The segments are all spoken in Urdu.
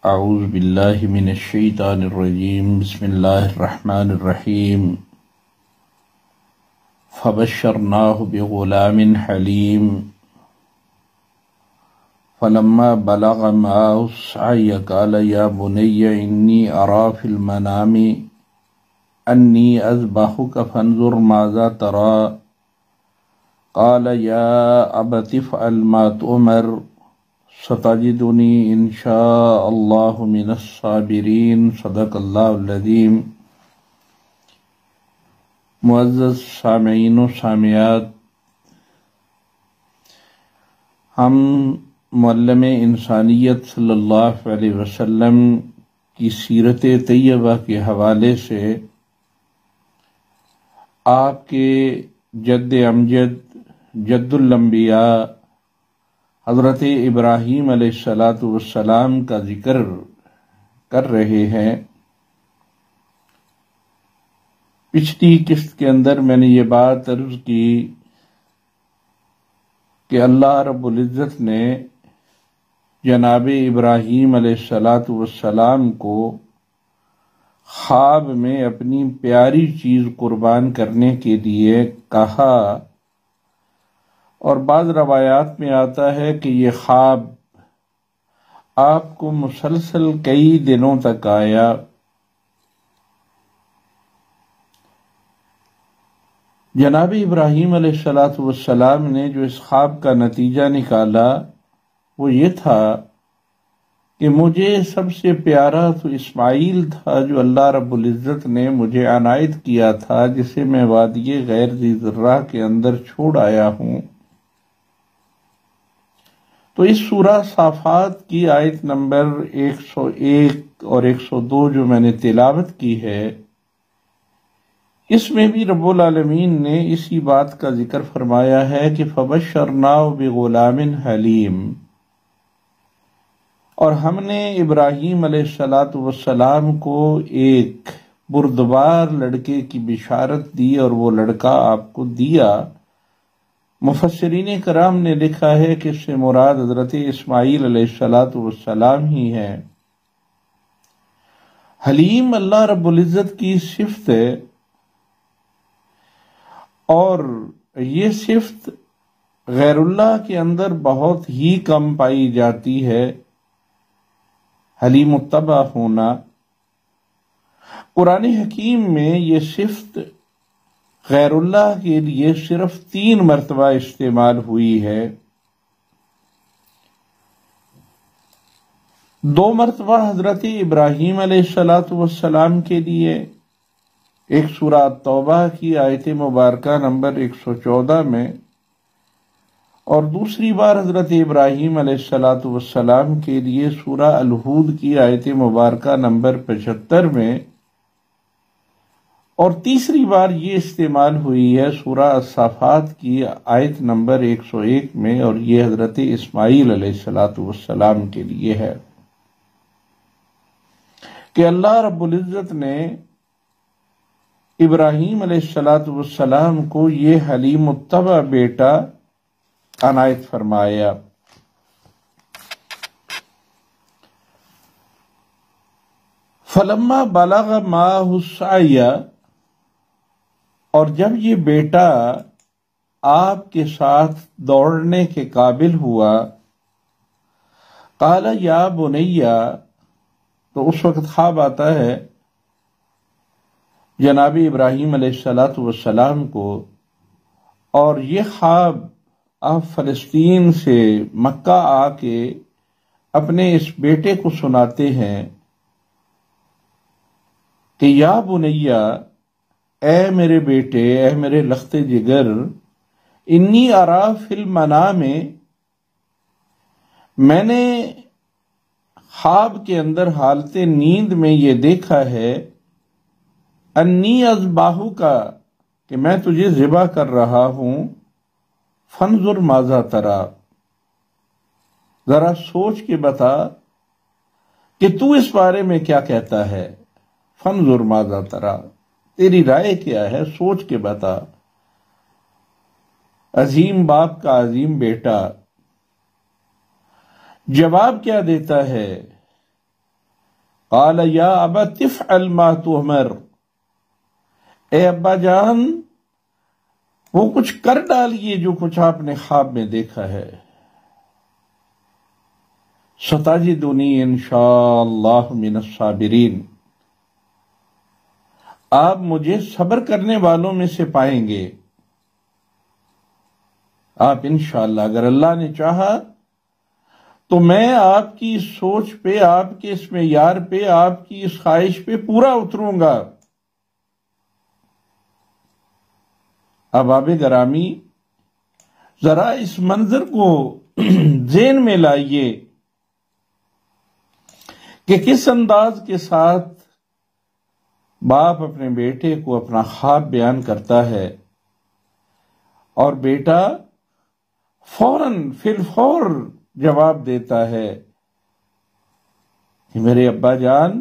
اعوذ باللہ من الشیطان الرجیم بسم اللہ الرحمن الرحیم فبشرناہ بغلام حلیم فلما بلغ معه السعی قال یا بنی انی ارى فی المنام انی اذبحک فانظر ماذا ترى قال یا ابت افعل ما تؤمر ستجدنی انشاء اللہ من الصابرین صدق اللہ العظیم۔ معزز سامعین و سامعات، ہم معلم انسانیت صلی اللہ علیہ وسلم کی سیرت طیبہ کے حوالے سے آپ کے جد امجد جد الانبیاء حضرت ابراہیم علیہ السلام کا ذکر کر رہے ہیں۔ پچھلی قسط کے اندر میں نے یہ بات عرض کی کہ اللہ رب العزت نے جناب ابراہیم علیہ السلام کو خواب میں اپنی پیاری چیز قربان کرنے کے لیے کہا، اور بعض روایات میں آتا ہے کہ یہ خواب آپ کو مسلسل کئی دنوں تک آیا۔ جناب ابراہیم علیہ السلام نے جو اس خواب کا نتیجہ نکالا وہ یہ تھا کہ مجھے سب سے پیارا تو اسماعیل تھا جو اللہ رب العزت نے مجھے عنایت کیا تھا، جسے میں وادی غیر ذی ذرہ کے اندر چھوڑ آیا ہوں۔ تو اس سورہ صافات کی آیت نمبر 101 اور 102 جو میں نے تلاوت کی ہے، اس میں بھی رب العالمین نے اسی بات کا ذکر فرمایا ہے کہ فبشرناہ بغلام حلیم، اور ہم نے ابراہیم علیہ السلام کو ایک بردبار لڑکے کی بشارت دی، اور وہ لڑکا آپ کو دیا۔ مفسرین کرام نے لکھا ہے کہ اس سے مراد حضرت اسماعیل علیہ السلام ہی ہے۔ حلیم اللہ رب العزت کی صفت ہے، اور یہ صفت غیر اللہ کے اندر بہت ہی کم پائی جاتی ہے، حلیم الطبع ہونا۔ قرآن حکیم میں یہ صفت غیر اللہ کے لیے صرف 3 مرتبہ استعمال ہوئی ہے۔ 2 مرتبہ حضرت ابراہیم علیہ السلام کے لیے، ایک سورہ توبہ کی آیت مبارکہ نمبر 114 میں، اور دوسری بار حضرت ابراہیم علیہ السلام کے لیے سورہ الہود کی آیت مبارکہ نمبر 75 میں، اور تیسری بار یہ استعمال ہوئی ہے سورہ الصافات کی آیت نمبر 101 میں، اور یہ حضرت اسماعیل علیہ السلام کے لیے ہے کہ اللہ رب العزت نے ابراہیم علیہ السلام کو یہ حلیم الطبع بیٹا عنایت فرمایا۔ فلما بلغ معه السعی، اور جب یہ بیٹا آپ کے ساتھ دوڑنے کے قابل ہوا، قال یا بنی، تو اس وقت خواب آتا ہے جناب ابراہیم علیہ السلام کو، اور یہ خواب آپ فلسطین سے مکہ آ کے اپنے اس بیٹے کو سناتے ہیں کہ یا بنی، اے میرے بیٹے، اے میرے لخت جگر، انی ارا فی المنام، میں نے خواب کے اندر حالت نیند میں یہ دیکھا ہے، انی اذبحک، کہ میں تجھے ذبح کر رہا ہوں، فانظر ماذا تری، ذرا سوچ کے بتا کہ تو اس بارے میں کیا کہتا ہے، فانظر ماذا تری، تیری رائے کیا ہے، سوچ کے بتا۔ عظیم باپ کا عظیم بیٹا جواب کیا دیتا ہے قال یا ابت افعل ما تؤمر، اے ابا جان وہ کچھ کر ڈالیے جو کچھ آپ نے خواب میں دیکھا ہے. ستجدنی انشاءاللہ من الصابرین، آپ مجھے صبر کرنے والوں میں سے پائیں گے. آپ انشاءاللہ اگر اللہ نے چاہا تو میں آپ کی سوچ پہ، آپ کے اس معیار پہ، آپ کی اس خواہش پہ پورا اتروں گا. اب آپ گرامی ذرا اس منظر کو ذہن میں لائیے کہ کس انداز کے ساتھ باپ اپنے بیٹے کو اپنا خواب بیان کرتا ہے اور بیٹا فوراً فی الفور جواب دیتا ہے کہ میرے ابا جان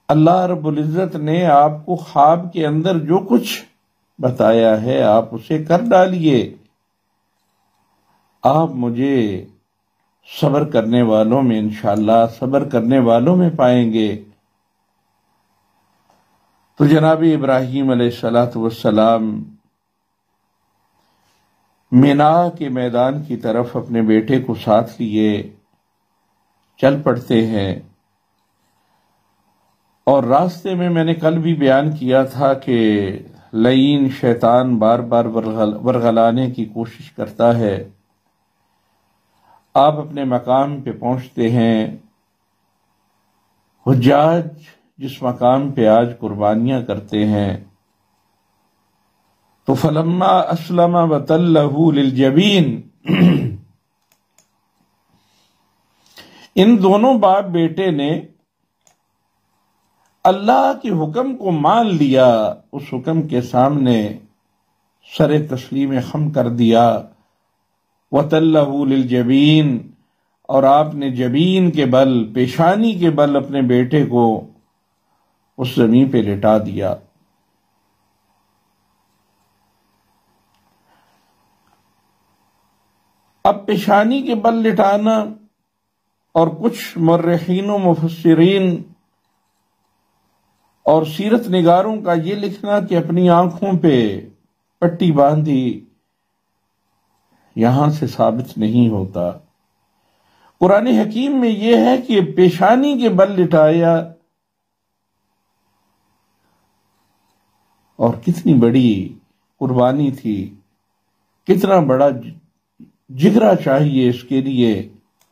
اللہ رب العزت نے آپ کو خواب کے اندر جو کچھ بتایا ہے آپ اسے کر ڈالیے، آپ مجھے صبر کرنے والوں میں انشاءاللہ صبر کرنے والوں میں پائیں گے. تو جناب ابراہیم علیہ السلام مینا کے میدان کی طرف اپنے بیٹے کو ساتھ لیے چل پڑتے ہیں. اور راستے میں نے کل بھی بیان کیا تھا کہ لعین شیطان بار بار ورغلانے کی کوشش کرتا ہے. آپ اپنے مقام پہ پہنچتے ہیں. حجاج جس مقام پہ آج قربانیاں کرتے ہیں تو فلما اسلم وتلہ للجبین، ان دونوں باپ بیٹے نے اللہ کے حکم کو مان لیا، اس حکم کے سامنے سر تسلیم خم کر دیا. وَتَلَّهُ لِلْجَبِينَ، اور آپ نے جبین کے بل، پیشانی کے بل اپنے بیٹے کو اس زمین پہ لٹا دیا. اب پیشانی کے بل لٹانا، اور کچھ مورخین و مفسرین اور سیرت نگاروں کا یہ لکھنا کہ اپنی آنکھوں پہ پٹی باندھی، یہاں سے ثابت نہیں ہوتا. قرآن حکیم میں یہ ہے کہ پیشانی کے بل لٹایا، اور کتنی بڑی قربانی تھی، کتنا بڑا جگرا چاہیے اس کے لیے،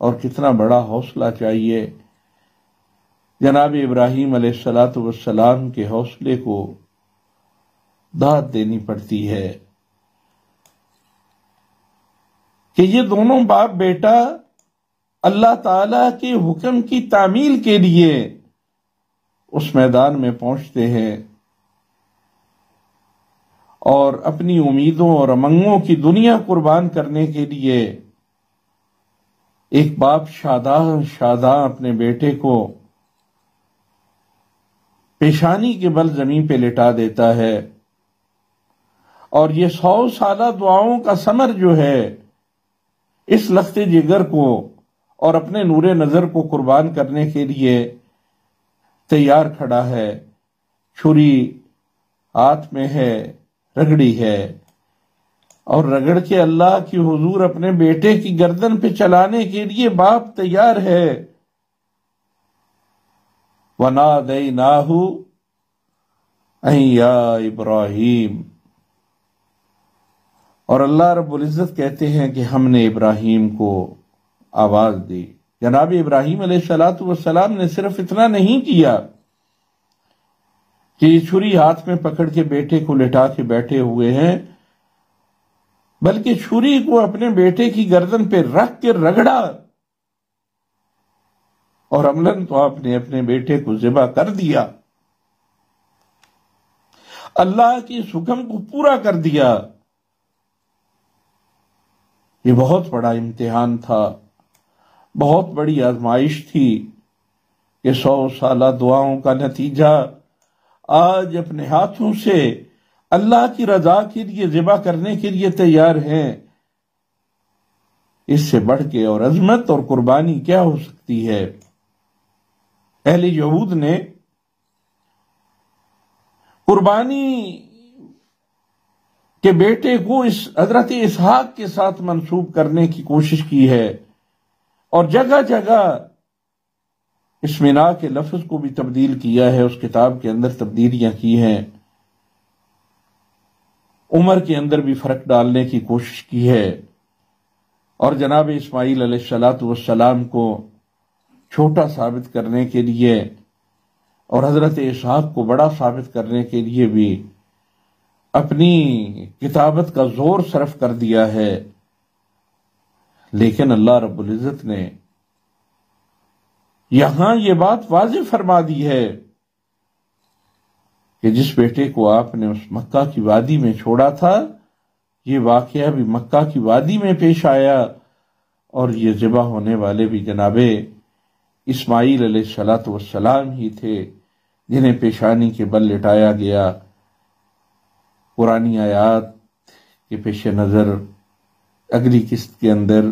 اور کتنا بڑا حوصلہ چاہیے. جناب ابراہیم علیہ السلام کے حوصلے کو داد دینی پڑتی ہے کہ یہ دونوں باپ بیٹا اللہ تعالی کے حکم کی تعمیل کے لیے اس میدان میں پہنچتے ہیں، اور اپنی امیدوں اور امنگوں کی دنیا قربان کرنے کے لیے ایک باپ شاداں اپنے بیٹے کو پیشانی کے بل زمین پہ لٹا دیتا ہے. اور یہ 100 سالہ دعاؤں کا ثمر جو ہے اس لخت جگر کو اور اپنے نور نظر کو قربان کرنے کے لیے تیار کھڑا ہے. چھری ہاتھ میں ہے، رگڑی ہے، اور رگڑ کے اللہ کی حضور اپنے بیٹے کی گردن پہ چلانے کے لیے باپ تیار ہے. وَنَادَيْنَاهُ أَن يَا إِبْرَاهِيمُ، اور اللہ رب العزت کہتے ہیں کہ ہم نے ابراہیم کو آواز دی. جناب ابراہیم علیہ السلام نے صرف اتنا نہیں کیا کہ یہ چھری ہاتھ میں پکڑ کے بیٹے کو لٹا کے بیٹھے ہوئے ہیں، بلکہ چھری کو اپنے بیٹے کی گردن پہ رکھ کے رگڑا، اور عملاً تو آپ نے اپنے بیٹے کو ذبح کر دیا، اللہ کی اس حکم کو پورا کر دیا. یہ بہت بڑا امتحان تھا، بہت بڑی آزمائش تھی کہ 100 سالہ دعاؤں کا نتیجہ آج اپنے ہاتھوں سے اللہ کی رضا کے لیے ذبح کرنے کے لیے تیار ہیں. اس سے بڑھ کے اور عظمت اور قربانی کیا ہو سکتی ہے؟ اہل یہود نے قربانی کے بیٹے کو اس حضرت اسحاق کے ساتھ منسوب کرنے کی کوشش کی ہے، اور جگہ جگہ اسمنا کے لفظ کو بھی تبدیل کیا ہے، اس کتاب کے اندر تبدیلیاں کی ہیں، عمر کے اندر بھی فرق ڈالنے کی کوشش کی ہے، اور جناب اسماعیل علیہ السلام کو چھوٹا ثابت کرنے کے لیے اور حضرت اسحاق کو بڑا ثابت کرنے کے لیے بھی اپنی کتابت کا زور صرف کر دیا ہے۔ لیکن اللہ رب العزت نے یہاں یہ بات واضح فرما دی ہے کہ جس بیٹے کو آپ نے اس مکہ کی وادی میں چھوڑا تھا، یہ واقعہ بھی مکہ کی وادی میں پیش آیا، اور یہ ذبح ہونے والے بھی جناب اسماعیل علیہ السلام ہی تھے، جنہیں پیشانی کے بل لٹایا گیا۔ قرآنی آیات کے پیش نظر اگلی قسط کے اندر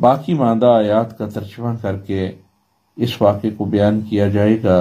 باقی ماندہ آیات کا ترجمہ کر کے اس واقعے کو بیان کیا جائے گا۔